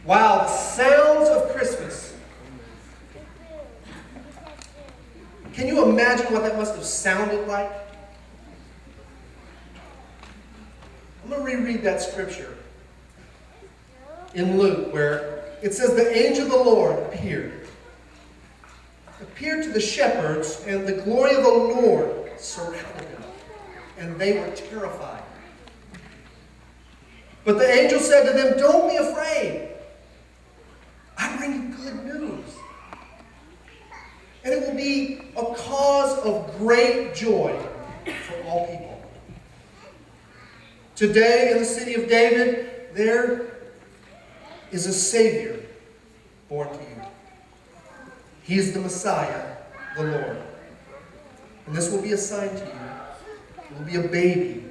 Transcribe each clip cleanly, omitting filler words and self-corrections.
Wow, the sounds of Christmas. Can you imagine what that must have sounded like? I'm going to reread that scripture in Luke where it says, the angel of the Lord appeared to the shepherds, and the glory of the Lord surrounded them, and they were terrified. But the angel said to them, don't be afraid. I bring you good news. And it will be a cause of great joy for all people. Today in the city of David, there is a Savior born to you. He is the Messiah, the Lord. And this will be a sign to you. It will be a baby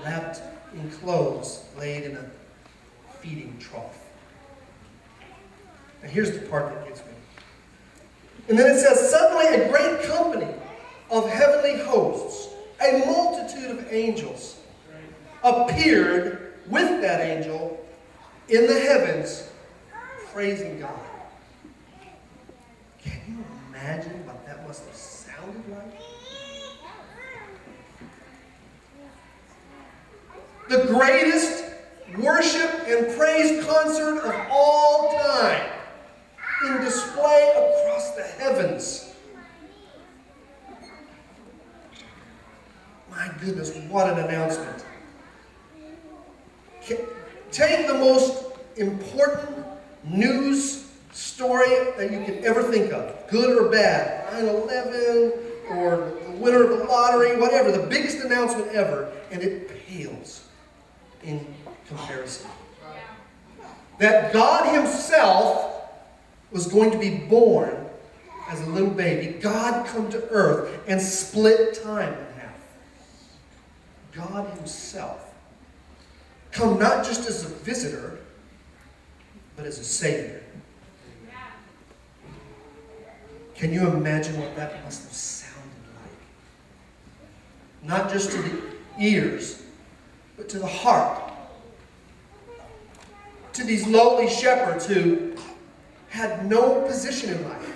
wrapped in clothes, laid in a feeding trough. And here's the part that gets me. And then it says, suddenly a great company of heavenly hosts, a multitude of angels, appeared with that angel in the heavens, praising God. Can you imagine what that must have sounded like? The greatest worship and praise concert of all time, in display across the heavens. My goodness, what an announcement. Take the most important news story that you could ever think of, good or bad, 9/11 or the winner of the lottery, whatever, the biggest announcement ever, and it pales in comparison. That God Himself was going to be born as a little baby. God come to earth and split time in half. God Himself come not just as a visitor, but as a Savior. Can you imagine what that must have sounded like? Not just to the ears, but to the heart. To these lowly shepherds who had no position in life.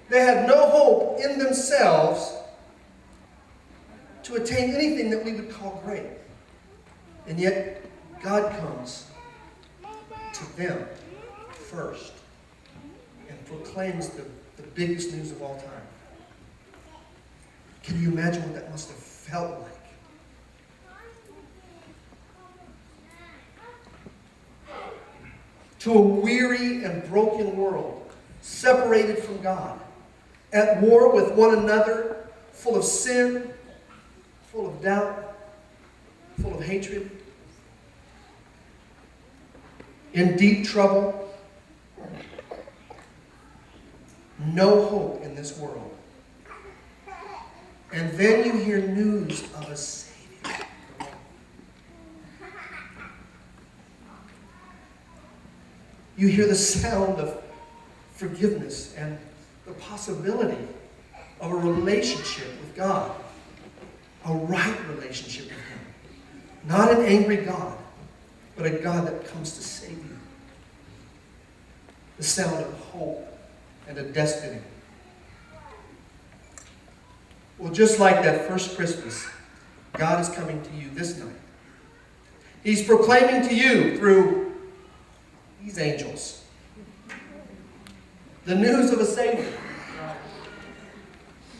They had no hope in themselves to attain anything that we would call great. And yet, God comes to them first and proclaims the biggest news of all time. Can you imagine what that must have felt like? To a weary and broken world, separated from God, at war with one another, full of sin, full of doubt, full of hatred, in deep trouble, no hope in this world. And then you hear news of a Savior. You hear the sound of forgiveness and the possibility of a relationship with God. A right relationship with Him. Not an angry God, but a God that comes to save you. The sound of hope and a destiny. Well, just like that first Christmas, God is coming to you this night. He's proclaiming to you through these angels the news of a Savior.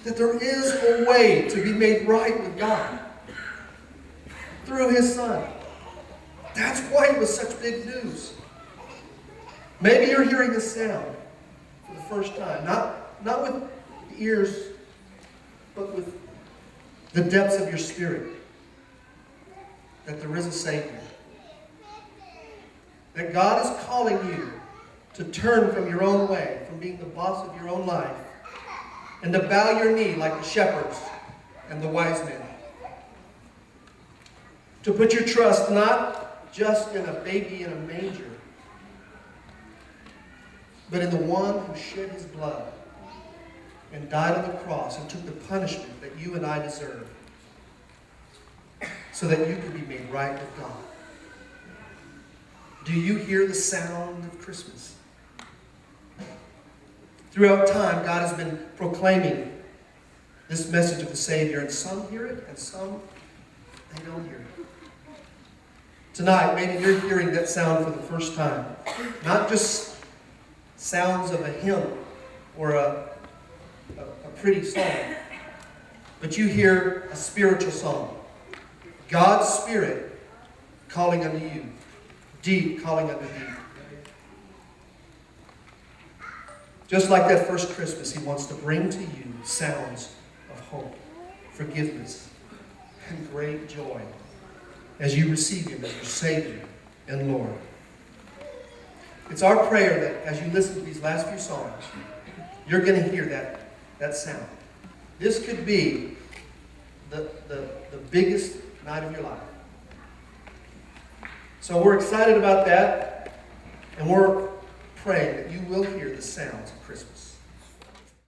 That there is a way to be made right with God through His Son. That's why it was such big news. Maybe you're hearing this sound for the first time. Not with the ears, but with the depths of your spirit. That there is a Savior. That God is calling you to turn from your own way, from being the boss of your own life, and to bow your knee like the shepherds and the wise men. To put your trust not just in a baby in a manger, but in the one who shed His blood and died on the cross and took the punishment that you and I deserve, so that you could be made right with God. Do you hear the sound of Christmas? Throughout time, God has been proclaiming this message of the Savior, and some hear it, and some, they don't hear it. Tonight, maybe you're hearing that sound for the first time. Not just sounds of a hymn or a pretty song, but you hear a spiritual song. God's Spirit calling unto you. Deep calling unto deep. Just like that first Christmas, He wants to bring to you sounds of hope, forgiveness, and great joy as you receive Him as your Savior and Lord. It's our prayer that as you listen to these last few songs, you're going to hear that sound. This could be the biggest night of your life. So we're excited about that, and we're praying that you will hear the sounds of Christmas.